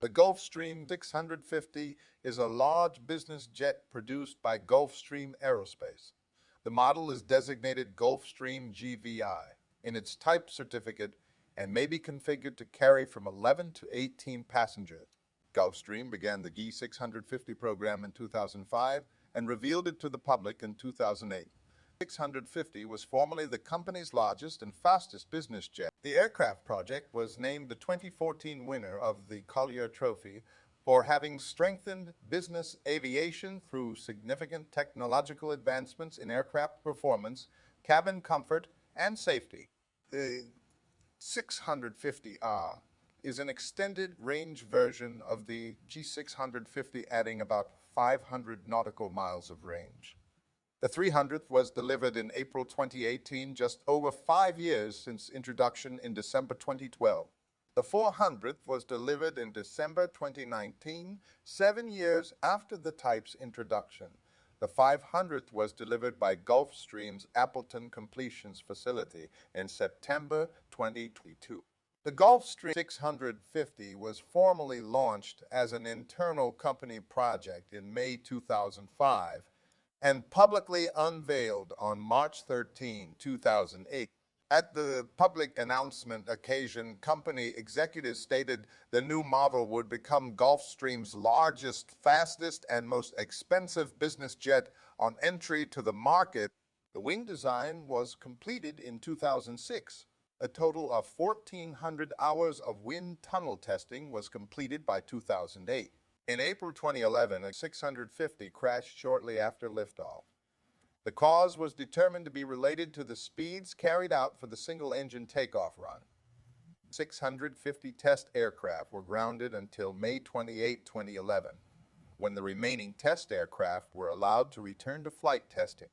The Gulfstream 650 is a large business jet produced by Gulfstream Aerospace. The model is designated Gulfstream GVI in its type certificate and may be configured to carry from 11 to 18 passengers. Gulfstream began the G650 program in 2005 and revealed it to the public in 2008. 650 was formerly the company's largest and fastest business jet. The aircraft project was named the 2014 winner of the Collier Trophy for having strengthened business aviation through significant technological advancements in aircraft performance, cabin comfort, and safety. The 650R is an extended range version of the G650, adding about 500 nautical miles of range. The 300th was delivered in April 2018, just over 5 years since introduction in December 2012. The 400th was delivered in December 2019, 7 years after the type's introduction. The 500th was delivered by Gulfstream's Appleton Completions facility in September 2022. The Gulfstream 650 was formally launched as an internal company project in May 2005 and publicly unveiled on March 13, 2008. At the public announcement occasion, company executives stated the new model would become Gulfstream's largest, fastest, and most expensive business jet on entry to the market. The wing design was completed in 2006. A total of 1,400 hours of wind tunnel testing was completed by 2008. In April 2011, a 650 crashed shortly after liftoff. The cause was determined to be related to the speeds carried out for the single-engine takeoff run. 650 test aircraft were grounded until May 28, 2011, when the remaining test aircraft were allowed to return to flight testing.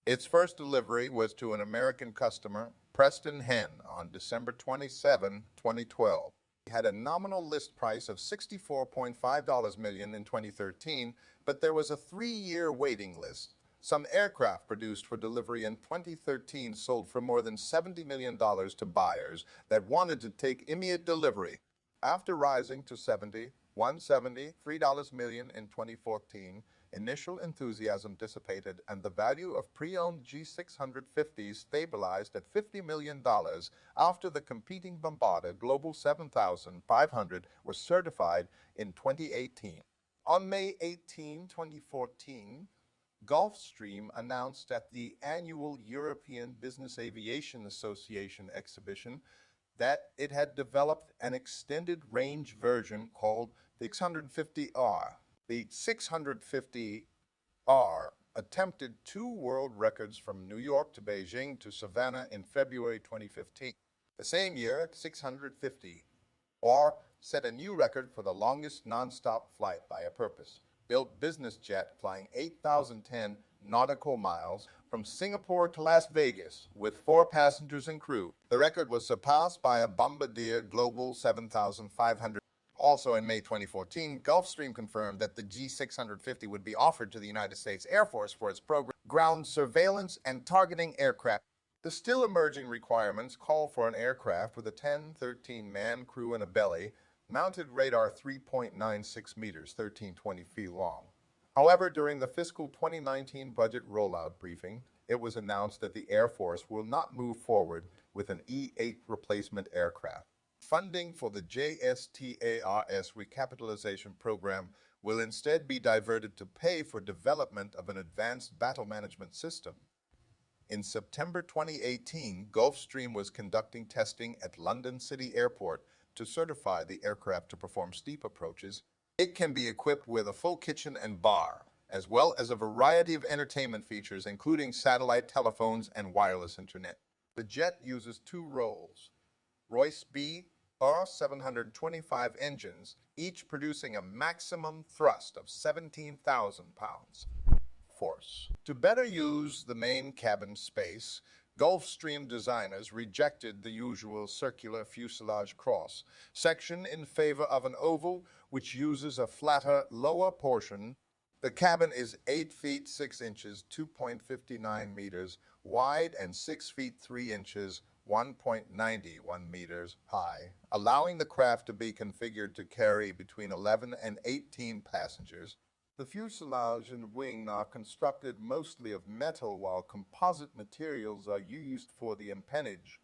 Its first delivery was to an American customer, Preston Hen, on December 27, 2012. Had a nominal list price of $64.5 million in 2013, but there was a 3-year waiting list. Some aircraft produced for delivery in 2013 sold for more than $70 million to buyers that wanted to take immediate delivery. After rising to $173 million in 2014, initial enthusiasm dissipated and the value of pre-owned G650s stabilized at $50 million after the competing Bombardier Global 7500 was certified in 2018. On May 18, 2014, Gulfstream announced at the annual European Business Aviation Association exhibition that it had developed an extended range version called the 650R. The 650R attempted 2 world records from New York to Beijing to Savannah in February 2015. The same year, 650R set a new record for the longest nonstop flight by a purpose-built business jet flying 8,010 nautical miles from Singapore to Las Vegas with 4 passengers and crew. The record was surpassed by a Bombardier Global 7500. Also in May 2014, Gulfstream confirmed that the G650 would be offered to the United States Air Force for its program ground surveillance and targeting aircraft. The still emerging requirements call for an aircraft with a 10-13-man crew and a belly, mounted radar 3.96 meters, 1320 feet long. However, during the fiscal 2019 budget rollout briefing, it was announced that the Air Force will not move forward with an E-8 replacement aircraft. Funding for the JSTARS recapitalization program will instead be diverted to pay for development of an advanced battle management system. In September 2018, Gulfstream was conducting testing at London City Airport to certify the aircraft to perform steep approaches. It can be equipped with a full kitchen and bar, as well as a variety of entertainment features, including satellite telephones and wireless internet. The jet uses 2 roles, Royce B. R725 engines, each producing a maximum thrust of 17,000 pounds. Force. To better use the main cabin space, Gulfstream designers rejected the usual circular fuselage cross section in favor of an oval which uses a flatter lower portion. The cabin is 8 feet 6 inches, 2.59 meters wide and 6 feet 3 inches 1.91 meters high, allowing the craft to be configured to carry between 11 and 18 passengers. The fuselage and wing are constructed mostly of metal, while composite materials are used for the empennage,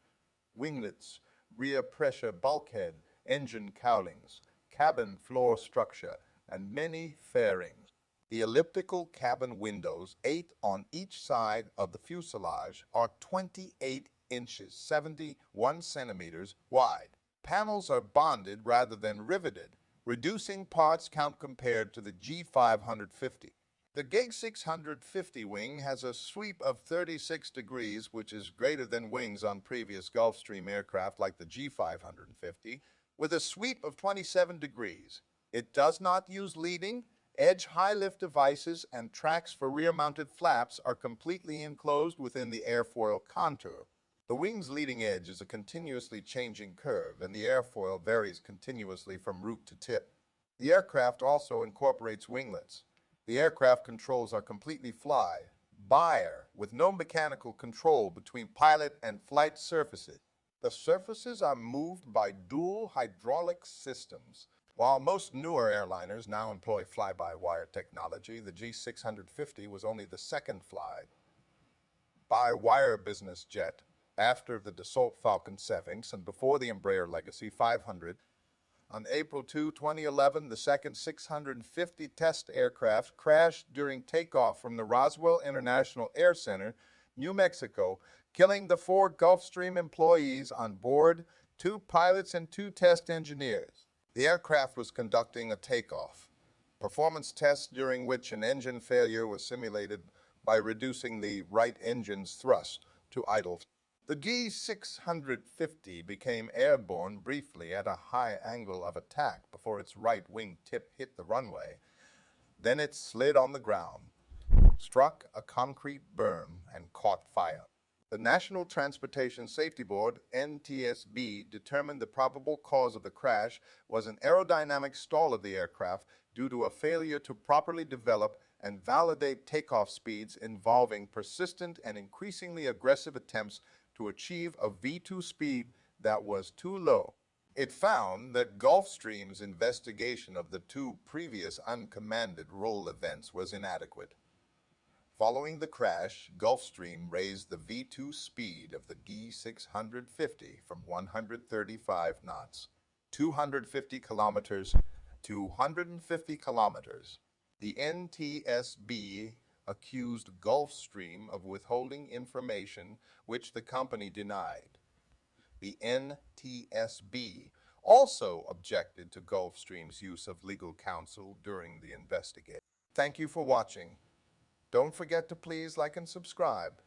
winglets, rear pressure bulkhead, engine cowlings, cabin floor structure, and many fairings. The elliptical cabin windows, 8 on each side of the fuselage, are 28 inches, 71 centimeters wide. Panels are bonded rather than riveted, reducing parts count compared to the G550. The G650 wing has a sweep of 36 degrees, which is greater than wings on previous Gulfstream aircraft like the G550, with a sweep of 27 degrees. It does not use leading, edge high-lift devices, and tracks for rear-mounted flaps are completely enclosed within the airfoil contour. The wing's leading edge is a continuously changing curve, and the airfoil varies continuously from root to tip. The aircraft also incorporates winglets. The aircraft controls are completely fly-by-wire, with no mechanical control between pilot and flight surfaces. The surfaces are moved by dual hydraulic systems. While most newer airliners now employ fly-by-wire technology, the G650 was only the second fly-by-wire business jet after the Dassault Falcon 7 and before the Embraer Legacy 500. On April 2, 2011, the second 650 test aircraft crashed during takeoff from the Roswell International Air Center, New Mexico, killing the 4 Gulfstream employees on board, 2 pilots and 2 test engineers. The aircraft was conducting a takeoff performance test during which an engine failure was simulated by reducing the right engine's thrust to idle. The G650 became airborne briefly at a high angle of attack before its right wing tip hit the runway. Then it slid on the ground, struck a concrete berm, and caught fire. The National Transportation Safety Board, NTSB, determined the probable cause of the crash was an aerodynamic stall of the aircraft due to a failure to properly develop and validate takeoff speeds involving persistent and increasingly aggressive attempts to achieve a V2 speed that was too low. It found that Gulfstream's investigation of the 2 previous uncommanded roll events was inadequate. Following the crash, Gulfstream raised the V2 speed of the G650 from 135 knots, 250 kilometers, to 150 kilometers. The NTSB accused Gulfstream of withholding information which the company denied. The NTSB also objected to Gulfstream's use of legal counsel during the investigation. Thank you for watching. Don't forget to please like and subscribe.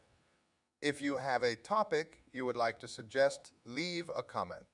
If you have a topic you would like to suggest, leave a comment.